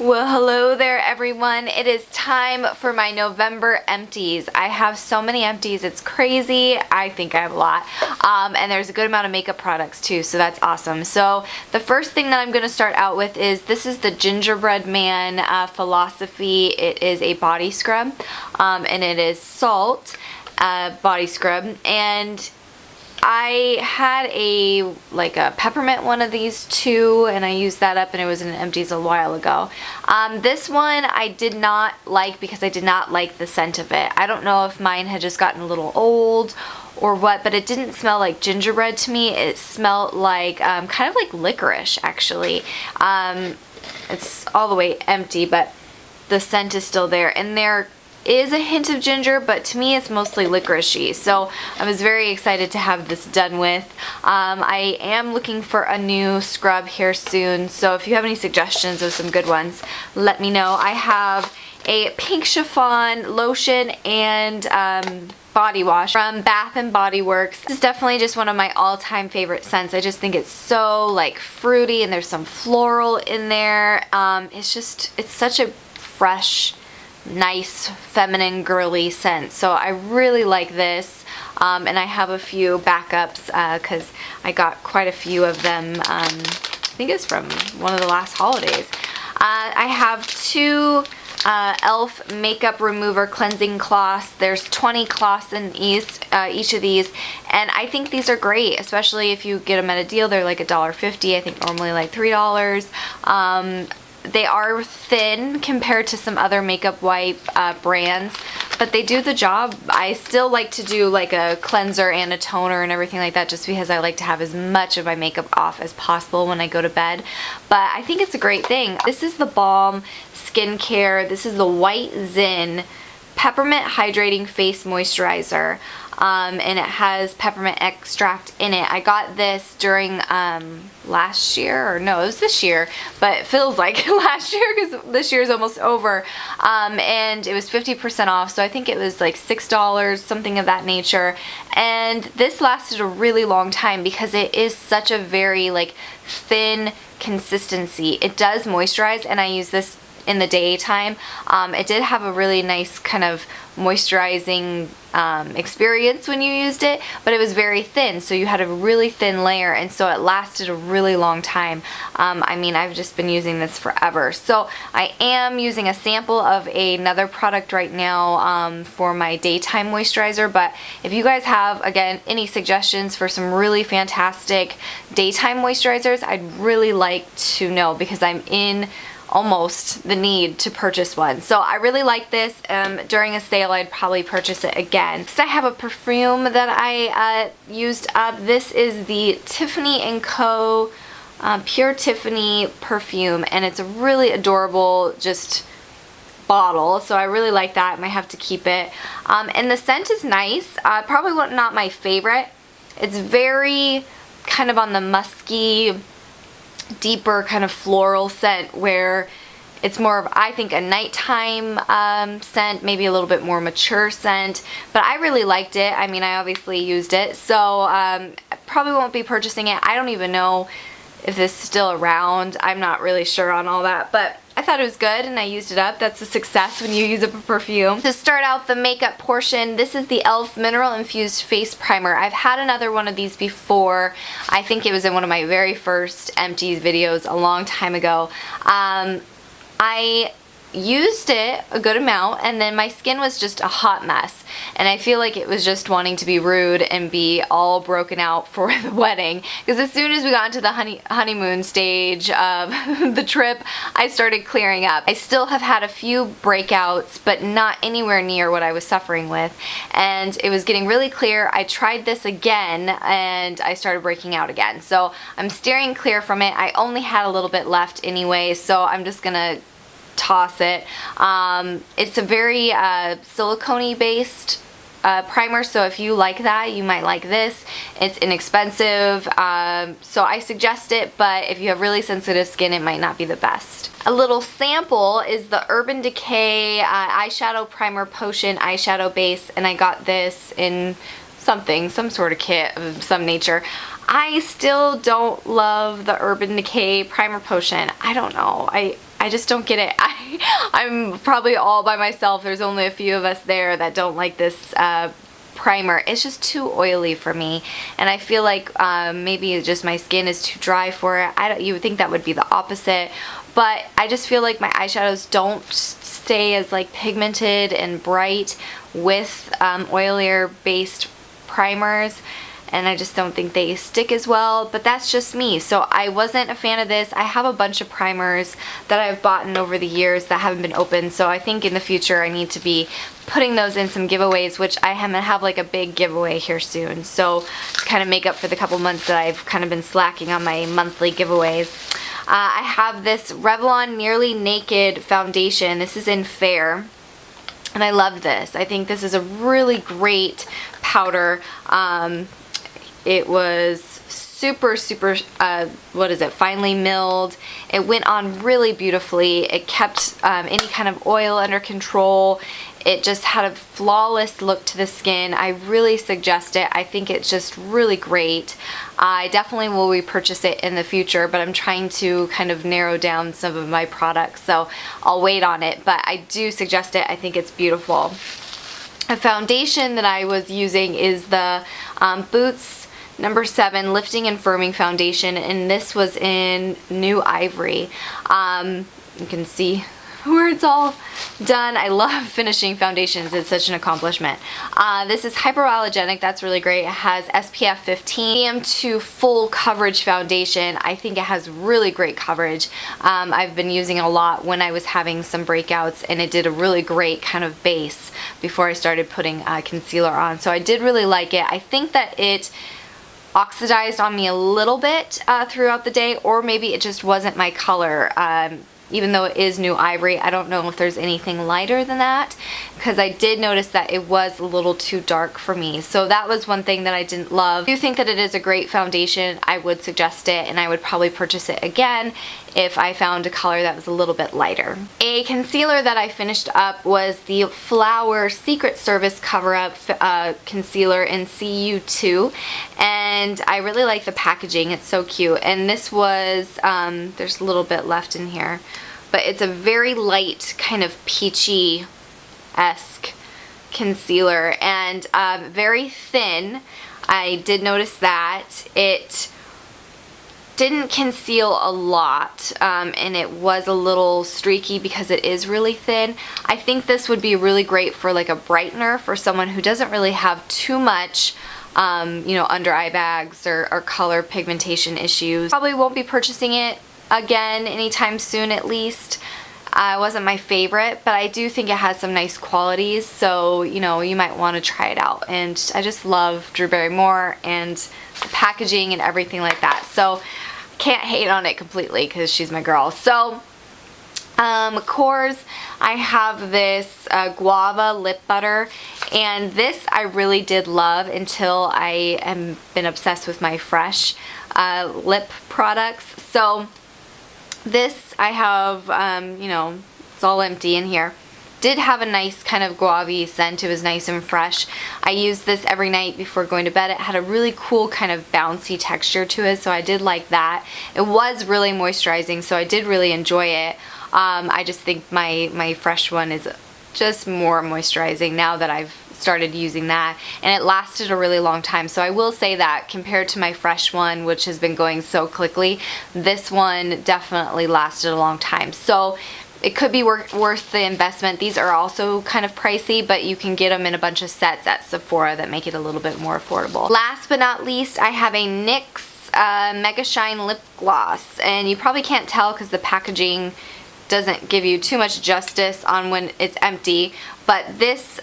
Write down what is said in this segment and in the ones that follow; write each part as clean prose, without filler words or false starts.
Well, hello there everyone. It is time for my November empties. I have so many empties, it's crazy. I think I have a lot. And there's a good amount of makeup products too, so that's awesome. So the first thing that I'm going to start out with is this is the Gingerbread Man Philosophy. It is a body scrub, and it is salt body scrub. And I had a peppermint one of these too, and I used that up and it was in empties a while ago. This one I did not like because I did not like the scent of it. I don't know if mine had just gotten a little old or what, but it didn't smell like gingerbread to me. It smelled like kind of like licorice actually. It's all the way empty, but the scent is still there, and there is a hint of ginger, but to me it's mostly licoricey. So I was very excited to have this done with. I am looking for a new scrub here soon, so if you have any suggestions of some good ones, let me know. I have a pink chiffon lotion and body wash from Bath and Body Works. This is definitely just one of my all-time favorite scents. I just think it's so like fruity, and there's some floral in there. It's such a fresh, nice, feminine, girly scent. So I really like this, and I have a few backups because I got quite a few of them. I think it's from one of the last holidays. I have two e.l.f. makeup remover cleansing cloths. There's 20 cloths in each of these, and I think these are great, especially if you get them at a deal. They're like $1.50. I think normally like $3. They are thin compared to some other makeup wipe brands, but they do the job. I still like to do like a cleanser and a toner and everything like that, just because I like to have as much of my makeup off as possible when I go to bed. But I think it's a great thing. This is TheBalm skincare. This is the White Zin Peppermint Hydrating Face Moisturizer. And it has peppermint extract in it. I got this during last year, or no, it was this year, but it feels like last year because this year is almost over. And it was 50% off, so I think it was like $6, something of that nature. And this lasted a really long time because it is such a very like thin consistency. It does moisturize, and I use this in the daytime. It did have a really nice kind of moisturizing experience when you used it, but it was very thin, so you had a really thin layer, and so it lasted a really long time. I mean, I've just been using this forever. So I am using a sample of another product right now for my daytime moisturizer, but if you guys have, again, any suggestions for some really fantastic daytime moisturizers, I'd really like to know, because I'm in almost the need to purchase one. So I really like this. During a sale I'd probably purchase it again. Next I have a perfume that I used up. This is the Tiffany & Co. Pure Tiffany perfume, and it's a really adorable just bottle, so I really like that. I might have to keep it. And the scent is nice. Probably not my favorite. It's very kind of on the musky, deeper kind of floral scent, where it's more of, I think, a nighttime scent, maybe a little bit more mature scent, but I really liked it. I mean, I obviously used it, so probably won't be purchasing it. I don't even know if this is still around. I'm not really sure on all that, but I thought it was good and I used it up. That's a success when you use up a perfume. To start out the makeup portion, this is the e.l.f. Mineral Infused Face Primer. I've had another one of these before. I think it was in one of my very first empties videos a long time ago. I used it a good amount, and then my skin was just a hot mess, and I feel like it was just wanting to be rude and be all broken out for the wedding, because as soon as we got into the honeymoon stage of the trip, I started clearing up. I still have had a few breakouts, but not anywhere near what I was suffering with, and it was getting really clear. I tried this again and I started breaking out again, so I'm steering clear from it. I only had a little bit left anyway, so I'm just gonna toss it. It's a very silicone based primer, so if you like that, you might like this. It's inexpensive, so I suggest it, but if you have really sensitive skin, it might not be the best. A little sample is the Urban Decay eyeshadow primer potion eyeshadow base, and I got this in some sort of kit of some nature. I still don't love the Urban Decay primer potion. I don't know. I just don't get it. I'm probably all by myself. There's only a few of us there that don't like this primer. It's just too oily for me, and I feel like maybe just my skin is too dry for it. You would think that would be the opposite, but I just feel like my eyeshadows don't stay as like pigmented and bright with oilier based primers, and I just don't think they stick as well, but that's just me. So I wasn't a fan of this. I have a bunch of primers that I've bought over the years that haven't been opened, so I think in the future I need to be putting those in some giveaways, which I am gonna have like a big giveaway here soon, so to kind of make up for the couple months that I've kind of been slacking on my monthly giveaways. I have this Revlon Nearly Naked foundation. This is in Fair, and I love this. I think this is a really great powder. It was super, what is it, finely milled. It went on really beautifully. It kept any kind of oil under control. It just had a flawless look to the skin. I really suggest it. I think it's just really great. I definitely will repurchase it in the future, but I'm trying to kind of narrow down some of my products, so I'll wait on it, but I do suggest it. I think it's beautiful. A foundation that I was using is the Boots number 7 Lifting and Firming Foundation, and this was in New Ivory. You can see where it's all done. I love finishing foundations. It's such an accomplishment. This is hypoallergenic. That's really great. It has SPF 15. Medium to full coverage foundation. I think it has really great coverage. I've been using it a lot when I was having some breakouts, and it did a really great kind of base before I started putting concealer on. So I did really like it. I think that it oxidized on me a little bit throughout the day, or maybe it just wasn't my color. Even though it is New Ivory, I don't know if there's anything lighter than that, because I did notice that it was a little too dark for me. So that was one thing that I didn't love. I do think that it is a great foundation. I would suggest it, and I would probably purchase it again if I found a color that was a little bit lighter. A concealer that I finished up was the Flower Secret Service Cover Up Concealer in CU2, and I really like the packaging. It's so cute, and this was, there's a little bit left in here, but it's a very light kind of peachy-esque concealer, and very thin. I did notice that. It didn't conceal a lot, and it was a little streaky because it is really thin. I think this would be really great for like a brightener for someone who doesn't really have too much you know, under eye bags or color pigmentation issues. Probably won't be purchasing it again anytime soon, at least. It wasn't my favorite, but I do think it has some nice qualities, so you know, you might want to try it out. And I just love Drew Barrymore and the packaging and everything like that, so can't hate on it completely because she's my girl. So Kors, I have this Guava lip butter, and this I really did love until I have been obsessed with my Fresh lip products. So this I have, you know, it's all empty in here. Did have a nice kind of guava scent. It was nice and fresh. I used this every night before going to bed. It had a really cool kind of bouncy texture to it, so I did like that. It was really moisturizing, so I did really enjoy it. I just think my Fresh one is just more moisturizing now that I've started using that, and it lasted a really long time. So I will say that compared to my Fresh one, which has been going so quickly, this one definitely lasted a long time. So it could be worth the investment. These are also kind of pricey, but you can get them in a bunch of sets at Sephora that make it a little bit more affordable. Last but not least, I have a NYX Mega Shine Lip Gloss, and you probably can't tell because the packaging doesn't give you too much justice on when it's empty, but this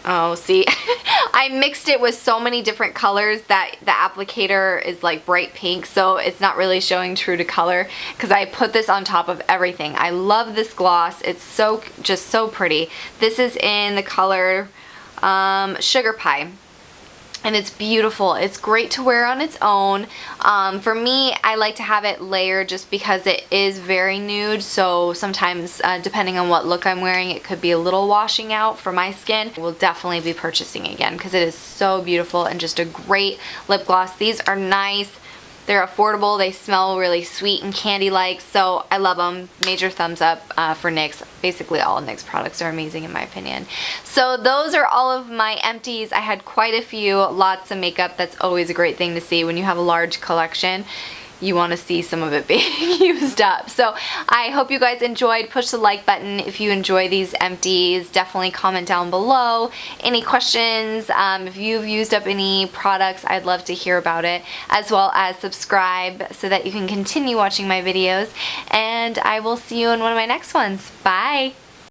oh, see, I mixed it with so many different colors that the applicator is like bright pink, so it's not really showing true to color because I put this on top of everything. I love this gloss. It's so, just so pretty. This is in the color Sugar Pie, and it's beautiful. It's great to wear on its own. For me, I like to have it layered just because it is very nude, so sometimes depending on what look I'm wearing, it could be a little washing out for my skin. We'll definitely be purchasing again because it is so beautiful and just a great lip gloss. These are nice. They're affordable, they smell really sweet and candy-like, so I love them. Major thumbs up for NYX. Basically all NYX products are amazing in my opinion. So those are all of my empties. I had quite a few, lots of makeup. That's always a great thing to see when you have a large collection. You want to see some of it being used up. So I hope you guys enjoyed. Push the like button if you enjoy these empties. Definitely comment down below any questions. If you've used up any products, I'd love to hear about it, as well as subscribe so that you can continue watching my videos. And I will see you in one of my next ones. Bye!